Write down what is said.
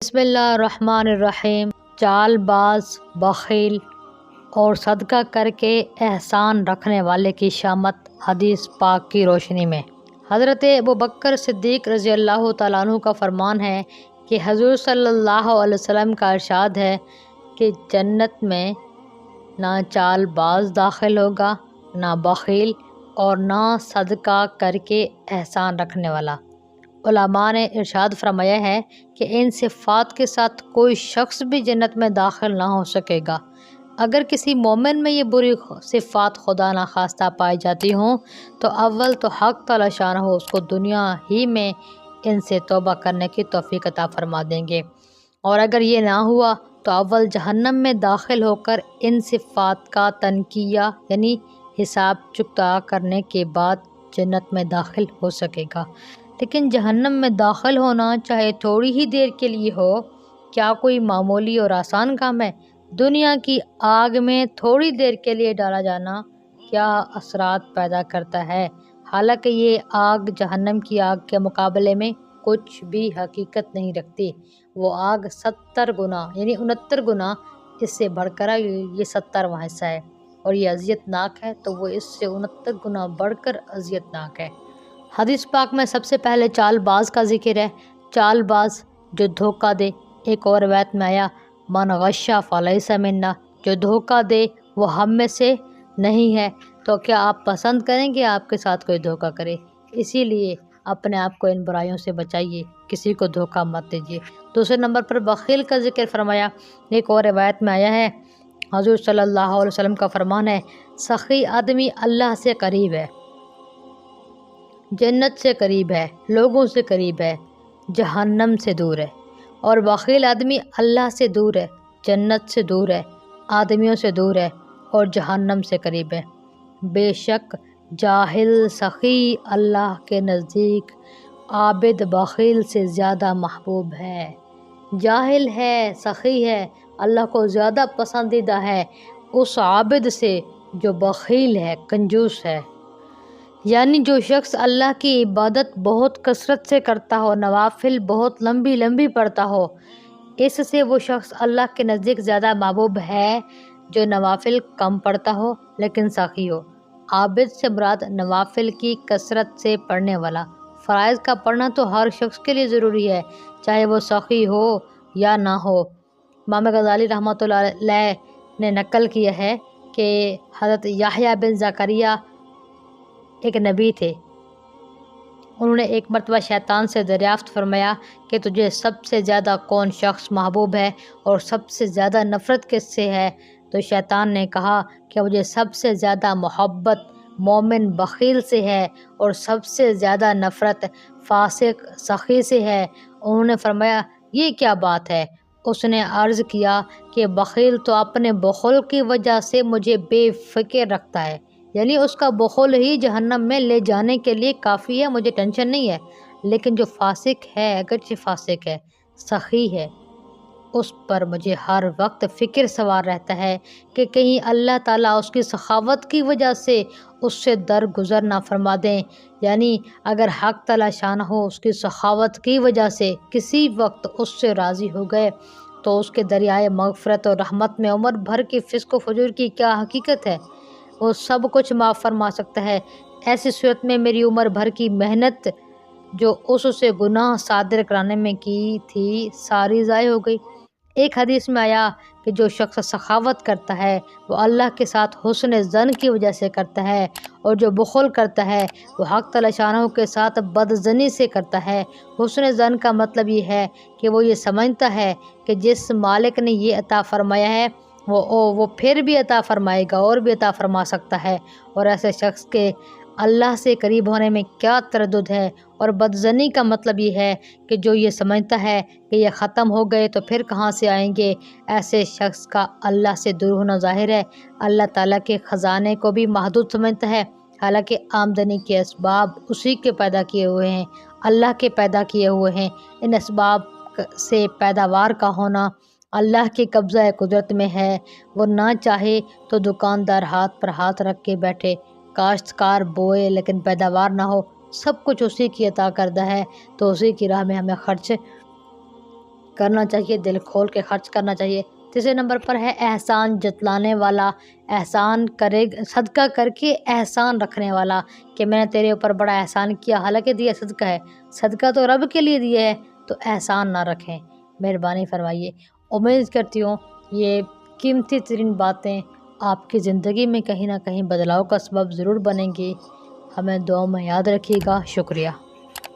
بسم اللہ الرحمن الرحیم۔ چال باز، بخیل اور صدقہ کر کے احسان رکھنے والے کی شامت حدیث پاک کی روشنی میں حضرت ابوبکر صدیق رضی اللہ تعالیٰ عنہ کا فرمان ہے کہ حضور صلی اللہ علیہ وسلم کا ارشاد ہے کہ جنت میں نہ چال باز داخل ہوگا، نہ بخیل اور نہ صدقہ کر کے احسان رکھنے والا۔ علماء نے ارشاد فرمایا ہے کہ ان صفات کے ساتھ کوئی شخص بھی جنت میں داخل نہ ہو سکے گا۔ اگر کسی مومن میں یہ بری صفات خدا نخواستہ پائی جاتی ہوں تو اول تو حق تعالی شانہ اس کو دنیا ہی میں ان سے توبہ کرنے کی توفیق عطا فرما دیں گے، اور اگر یہ نہ ہوا تو اول جہنم میں داخل ہو کر ان صفات کا تنقیہ یعنی حساب چکتا کرنے کے بعد جنت میں داخل ہو سکے گا۔ لیکن جہنم میں داخل ہونا چاہے تھوڑی ہی دیر کے لیے ہو، کیا کوئی معمولی اور آسان کام ہے؟ دنیا کی آگ میں تھوڑی دیر کے لیے ڈالا جانا کیا اثرات پیدا کرتا ہے؟ حالانکہ یہ آگ جہنم کی آگ کے مقابلے میں کچھ بھی حقیقت نہیں رکھتی۔ وہ آگ 70 گنا یعنی 69 گنا اس سے بڑھ کر یہ 70واں حصہ ہے، اور یہ اذیت ناک ہے تو وہ اس سے 69 گنا بڑھ کر اذیت ناک ہے۔ حدیث پاک میں سب سے پہلے چال باز کا ذکر ہے۔ چال باز جو دھوکہ دے۔ ایک اور روایت میں آیا من غش فلیس منا، جو دھوکہ دے وہ ہم میں سے نہیں ہے۔ تو کیا آپ پسند کریں گے آپ کے ساتھ کوئی دھوکہ کرے؟ اسی لیے اپنے آپ کو ان برائیوں سے بچائیے، کسی کو دھوکہ مت دیجیے۔ دوسرے نمبر پر بخیل کا ذکر فرمایا۔ ایک اور روایت میں آیا ہے حضور صلی اللہ علیہ وسلم کا فرمان ہے سخی آدمی اللہ سے قریب ہے، جنت سے قریب ہے، لوگوں سے قریب ہے، جہنم سے دور ہے، اور بخیل آدمی اللہ سے دور ہے، جنت سے دور ہے، آدمیوں سے دور ہے اور جہنم سے قریب ہے۔ بے شک جاہل سخی اللہ کے نزدیک عابد بخیل سے زیادہ محبوب ہے۔ جاہل ہے، سخی ہے، اللہ کو زیادہ پسندیدہ ہے اس عابد سے جو بخیل ہے، کنجوس ہے۔ یعنی جو شخص اللہ کی عبادت بہت کثرت سے کرتا ہو، نوافل بہت لمبی لمبی پڑھتا ہو، اس سے وہ شخص اللہ کے نزدیک زیادہ محبوب ہے جو نوافل کم پڑھتا ہو لیکن سخی ہو۔ عابد سے مراد نوافل کی کثرت سے پڑھنے والا۔ فرائض کا پڑھنا تو ہر شخص کے لیے ضروری ہے، چاہے وہ سخی ہو یا نہ ہو۔ امام غزالی رحمۃ اللہ علیہ نے نقل کیا ہے کہ حضرت یحییٰ بن زکریا ایک نبی تھے۔ انہوں نے ایک مرتبہ شیطان سے دریافت فرمایا کہ تجھے سب سے زیادہ کون شخص محبوب ہے اور سب سے زیادہ نفرت کس سے ہے؟ تو شیطان نے کہا کہ مجھے سب سے زیادہ محبت مومن بخیل سے ہے اور سب سے زیادہ نفرت فاسق سخی سے ہے۔ انہوں نے فرمایا یہ کیا بات ہے؟ اس نے عرض کیا کہ بخیل تو اپنے بخل کی وجہ سے مجھے بے فکر رکھتا ہے، یعنی اس کا بخل ہی جہنم میں لے جانے کے لیے کافی ہے، مجھے ٹینشن نہیں ہے۔ لیکن جو فاسق ہے، اگرچہ فاسق ہے، سخی ہے، اس پر مجھے ہر وقت فکر سوار رہتا ہے کہ کہیں اللہ تعالیٰ اس کی سخاوت کی وجہ سے اس سے درگزر نہ فرما دیں۔ یعنی اگر حق تعالیٰ شانہ ہو اس کی سخاوت کی وجہ سے کسی وقت اس سے راضی ہو گئے تو اس کے دریائے مغفرت اور رحمت میں عمر بھر کی فسق و فجور کی کیا حقیقت ہے؟ وہ سب کچھ معاف فرما سکتا ہے۔ ایسی صورت میں میری عمر بھر کی محنت جو اس سے گناہ صادر کرانے میں کی تھی ساری ضائع ہو گئی۔ ایک حدیث میں آیا کہ جو شخص سخاوت کرتا ہے وہ اللہ کے ساتھ حسن ظن کی وجہ سے کرتا ہے، اور جو بخل کرتا ہے وہ حق تعالی شانہ کے ساتھ بدظنی سے کرتا ہے۔ حسن ظن کا مطلب یہ ہے کہ وہ یہ سمجھتا ہے کہ جس مالک نے یہ عطا فرمایا ہے وہ پھر بھی عطا فرمائے گا اور بھی عطا فرما سکتا ہے، اور ایسے شخص کے اللہ سے قریب ہونے میں کیا تردد ہے۔ اور بدظنی کا مطلب یہ ہے کہ جو یہ سمجھتا ہے کہ یہ ختم ہو گئے تو پھر کہاں سے آئیں گے۔ ایسے شخص کا اللہ سے دور ہونا ظاہر ہے۔ اللہ تعالیٰ کے خزانے کو بھی محدود سمجھتا ہے، حالانکہ آمدنی کے اسباب اسی کے پیدا کیے ہوئے ہیں، اللہ کے پیدا کیے ہوئے ہیں۔ ان اسباب سے پیداوار کا ہونا اللہ کی قبضہ قدرت میں ہے۔ وہ نہ چاہے تو دکاندار ہاتھ پر ہاتھ رکھ کے بیٹھے، کاشتکار بوئے لیکن پیداوار نہ ہو، سب کچھ اسی کی عطا کردہ ہے، تو اسی کی راہ میں ہمیں خرچ کرنا چاہیے، دل کھول کے خرچ کرنا چاہیے۔ تیسرے نمبر پر ہے احسان جتلانے والا، احسان کرے صدقہ کر کے احسان رکھنے والا، کہ میں نے تیرے اوپر بڑا احسان کیا، حالانکہ دیا صدقہ ہے، صدقہ تو رب کے لیے دیا ہے، تو احسان نہ رکھیں، مہربانی فرمائیے۔ امید کرتی ہوں یہ قیمتی ترین باتیں آپ کی زندگی میں کہیں نہ کہیں بدلاؤ کا سبب ضرور بنیں گی۔ ہمیں دعاؤں میں یاد رکھیے گا۔ شکریہ۔